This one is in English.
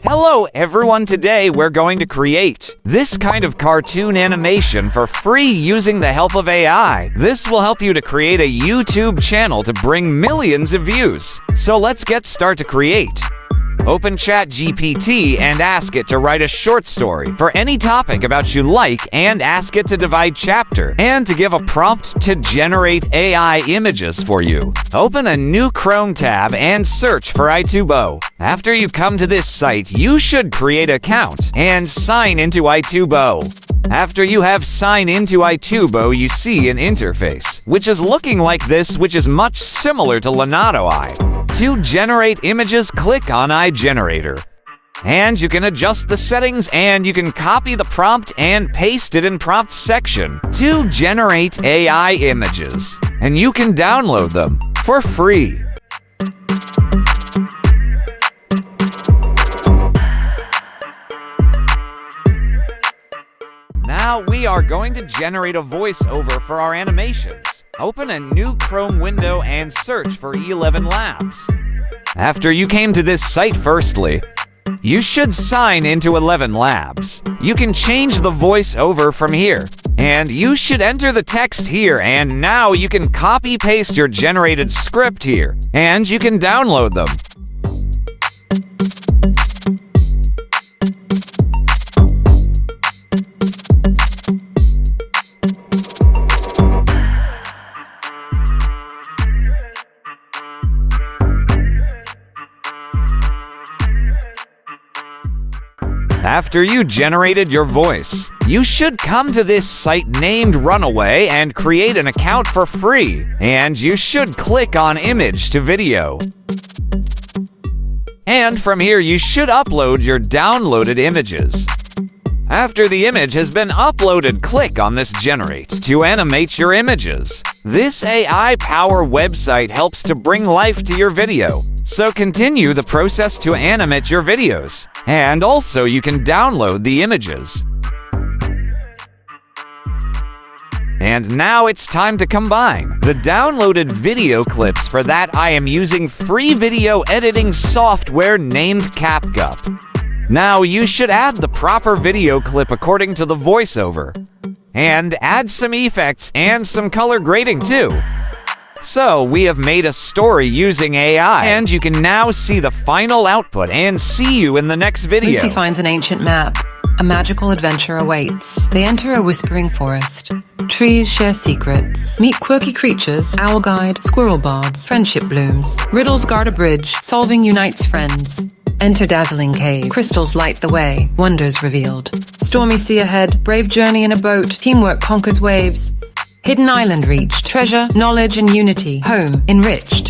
Hello everyone, today we're going to create this kind of cartoon animation for free using the help of AI. This will help you to create a YouTube channel to bring millions of views. So let's get started to create. Open Chatgpt and ask it to write a short story for any topic about you like and ask it to divide chapter and to give a prompt to generate AI images for you. Open a new Chrome tab and search for AI-Tubo. After you come to this site, you should create an account and sign into AI-Tubo. After you have signed into AI-Tubo, you see an interface, which is looking like this, which is much similar to Leonardo AI. To generate images, click on iGenerator. And you can adjust the settings and you can copy the prompt and paste it in prompt section to generate AI images. And you can download them for free. Now we are going to generate a voiceover for our animations. Open a new Chrome window and search for 11 Labs. After you came to this site, firstly, you should sign into 11 Labs. You can change the voiceover from here, and you should enter the text here, and now you can copy-paste your generated script here, and you can download them. After you generated your voice, you should come to this site named Runway and create an account for free, and you should click on Image to Video. And from here you should upload your downloaded images. After the image has been uploaded, click on this Generate to animate your images. This AI-powered website helps to bring life to your video. So continue the process to animate your videos. And also you can download the images. And now it's time to combine the downloaded video clips. For that, I am using free video editing software named CapCut. Now you should add the proper video clip according to the voiceover. And add some effects and some color grading too. So we have made a story using AI, and you can now see the final output and see you in the next video. Lucy finds an ancient map. A magical adventure awaits. They enter a whispering forest. Trees share secrets. Meet quirky creatures, owl guide, squirrel bards, friendship blooms. Riddles guard a bridge, solving unites friends. Enter dazzling cave. Crystals light the way, wonders revealed. Stormy sea ahead, brave journey in a boat. Teamwork conquers waves. Hidden island reached, treasure, knowledge and unity, home enriched.